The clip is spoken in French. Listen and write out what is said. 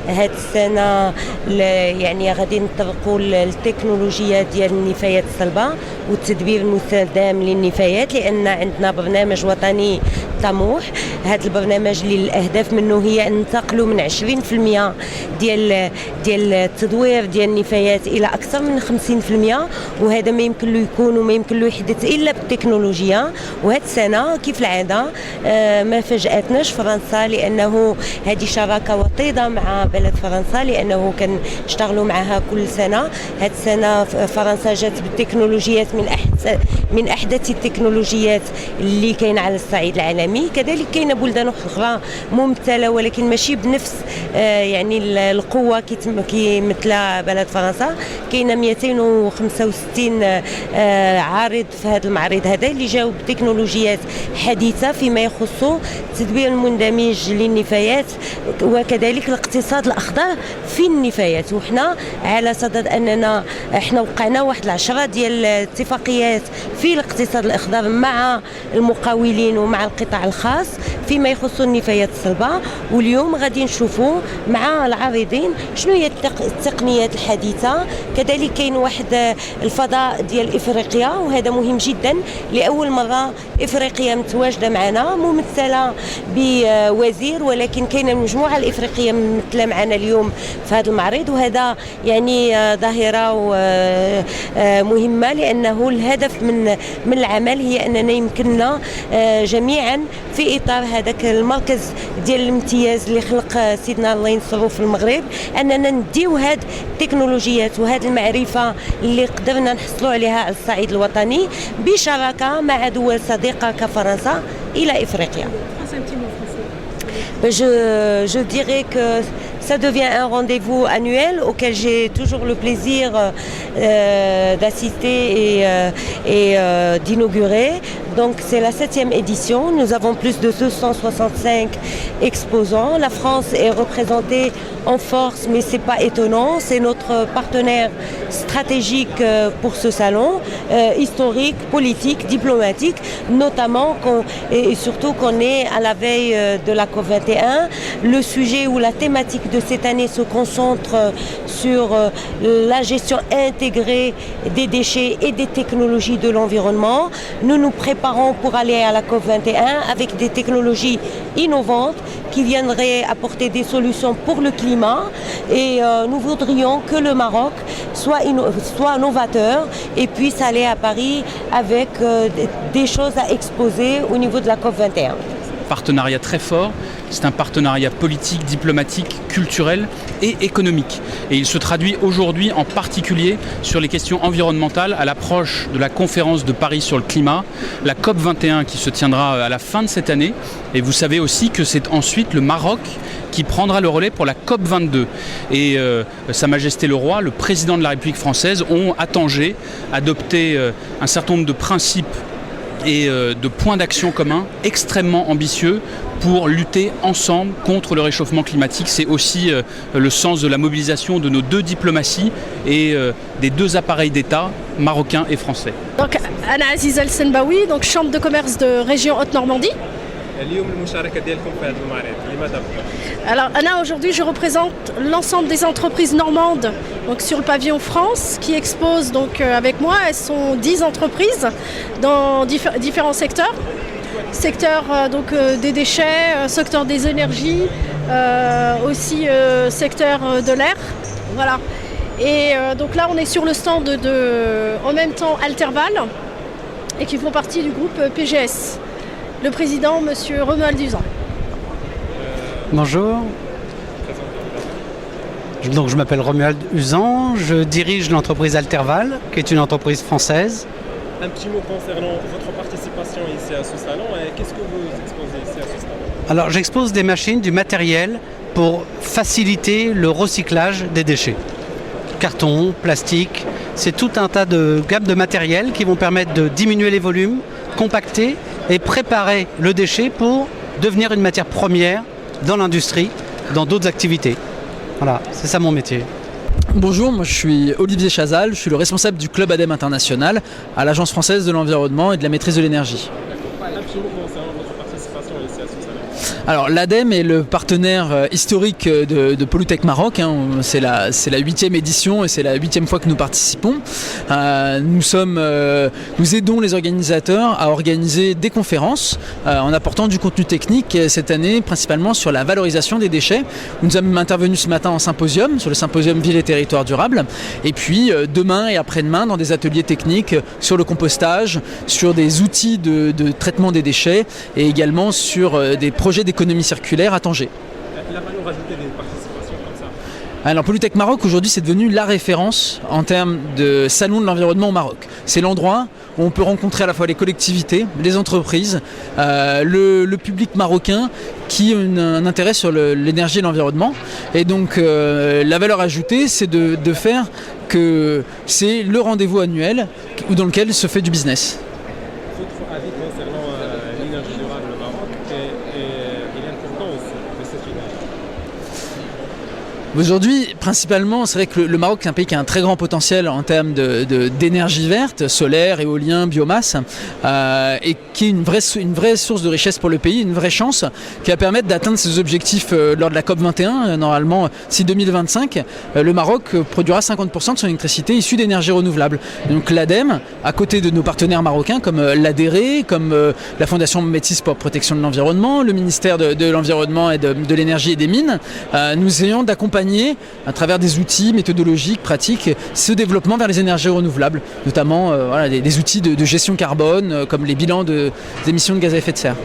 هاد السنة يعني غادي نطبقوا التكنولوجيا ديال النفايات الصلبة والتدبير المستدام للنفايات، لأن عندنا برنامج وطني طموح. هذا البرنامج اللي الأهداف منه هي أن ننتقلوا من 20% ديال التدوير ديال النفايات إلى أكثر من 50%، وهذا ما يمكن له يكون وما يمكن له يحدث إلا بالتكنولوجيا. وهذه السنة كيف العادة ما فاجأتناش فرنسا، لأنه هذه شراكة وطيدة مع بلد فرنسا، لأنه كنشتغلوا معها كل سنة. هذه السنة فرنسا جات بالتكنولوجيات من أحدث التكنولوجيات اللي كاين على الصعيد العالمي. كذلك كاينه بلدان أخرى ممثلة ولكن ماشي بنفس يعني القوة كيمثل بلد فرنسا. كاينه 265 عارض في هذا المعرض هذا اللي جاوا بتكنولوجيات حديثة فيما يخص التدبير المندمج للنفايات وكذلك الاقتصاد الأخضر في النفايات. وحنا على صدد أننا احنا وقعنا واحد 10 ديال اتفاقيات في الاقتصاد الأخضر مع المقاولين ومع القطاع الخاص فيما يخص النفايات الصلبة، واليوم غادي نشوفوا مع العارضين شنو هي التقنيات الحديثة. كذلك كاين واحد الفضاء ديال إفريقيا، وهذا مهم جدا، لأول مرة إفريقيا متواجدة معنا ممثلة بوزير، ولكن كاينه المجموعة الإفريقية ممثلة معنا اليوم في هذا المعرض، وهذا يعني ظاهرة مهمة، لأنه الهدف من العمل هي أننا يمكننا جميعا في إطار هذاك المركز ديال الامتياز اللي خلق سيدنا الله ينصرو في المغرب، أننا نديو هاد التكنولوجيات وهاد المعرفة اللي قدرنا نحصلوا عليها على الصعيد الوطني بشراكة مع دول صديقة كفرنسا إلى إفريقيا. Je dirais que ça devient un rendez-vous annuel auquel j'ai toujours le plaisir d'assister et d'inaugurer. Donc c'est la 7e édition. Nous avons plus de 265 exposants. La France est représentée en force, mais c'est pas étonnant. C'est notre partenaire stratégique pour ce salon, historique, politique, diplomatique, notamment et surtout qu'on est à la veille de la COP21. Le sujet ou la thématique de cette année se concentre sur la gestion intégrée des déchets et des technologies de l'environnement. Nous nous préparons pour aller à la COP21 avec des technologies innovantes qui viendraient apporter des solutions pour le climat, et nous voudrions que le Maroc soit novateur et puisse aller à Paris avec des choses à exposer au niveau de la COP21. Partenariat très fort, c'est un partenariat politique, diplomatique, culturel et économique. Et il se traduit aujourd'hui en particulier sur les questions environnementales à l'approche de la conférence de Paris sur le climat, la COP21 qui se tiendra à la fin de cette année. Et vous savez aussi que c'est ensuite le Maroc qui prendra le relais pour la COP22. Et Sa Majesté le Roi, le président de la République française, ont à Tanger adopté un certain nombre de principes et de points d'action communs extrêmement ambitieux pour lutter ensemble contre le réchauffement climatique. C'est aussi le sens de la mobilisation de nos deux diplomaties et des deux appareils d'État marocains et français. Donc Anna Aziza El-Senbaoui, donc chambre de commerce de région Haute-Normandie. Alors Anna, aujourd'hui je représente l'ensemble des entreprises normandes donc sur le pavillon France qui exposent donc avec moi. Elles sont 10 entreprises dans différents secteurs. Secteur donc des déchets, secteur des énergies, aussi secteur de l'air. Voilà. Et donc là on est sur le stand en même temps Alterval et qui font partie du groupe PGS. Le président, monsieur Romuald Uzan. Bonjour. Donc, je m'appelle Romuald Uzan, je dirige l'entreprise Alterval, qui est une entreprise française. Un petit mot concernant votre participation ici à ce salon et qu'est-ce que vous exposez ici à ce salon? Alors, j'expose des machines, du matériel pour faciliter le recyclage des déchets. Carton, plastique, c'est tout un tas de gammes de matériel qui vont permettre de diminuer les volumes, compacter et préparer le déchet pour devenir une matière première dans l'industrie, dans d'autres activités. Voilà, c'est ça mon métier. Bonjour, moi je suis Olivier Chazal, je suis le responsable du Club ADEME International à l'Agence française de l'environnement et de la maîtrise de l'énergie. Concernant votre participation ici à ce salon. Alors l'ADEME est le partenaire historique de Pollutech Maroc, hein. C'est la 8e édition et c'est la 8e fois que nous participons. Nous aidons les organisateurs à organiser des conférences en apportant du contenu technique cette année principalement sur la valorisation des déchets. Nous sommes intervenus ce matin en symposium, sur le symposium Ville et Territoires Durables, et puis demain et après-demain dans des ateliers techniques sur le compostage, sur des outils de traitement des déchets et également sur des projets d'économie circulaire à Tanger. La valeur ajoutée des participations comme ça. Alors Pollutech Maroc aujourd'hui c'est devenu la référence en termes de salon de l'environnement au Maroc. C'est l'endroit où on peut rencontrer à la fois les collectivités, les entreprises, le public marocain qui a un intérêt sur l'énergie et l'environnement. Et donc la valeur ajoutée c'est de faire que c'est le rendez-vous annuel dans lequel se fait du business. Votre avis concernant l'énergie durable au Maroc et l'importance de cette énergie. Aujourd'hui, principalement, c'est vrai que le Maroc est un pays qui a un très grand potentiel en termes d'énergie verte, solaire, éolien, biomasse, et qui est une vraie source de richesse pour le pays, une vraie chance qui va permettre d'atteindre ses objectifs lors de la COP21. Normalement, si 2025, le Maroc produira 50% de son électricité issue d'énergie renouvelable. Donc l'ADEME, à côté de nos partenaires marocains comme l'ADERE, comme la Fondation Métis pour la protection de l'environnement, le ministère de l'Environnement et de l'Énergie et des Mines, nous essayons d'accompagner à travers des outils méthodologiques, pratiques, ce développement vers les énergies renouvelables, notamment des outils de gestion carbone comme les bilans des émissions de gaz à effet de serre.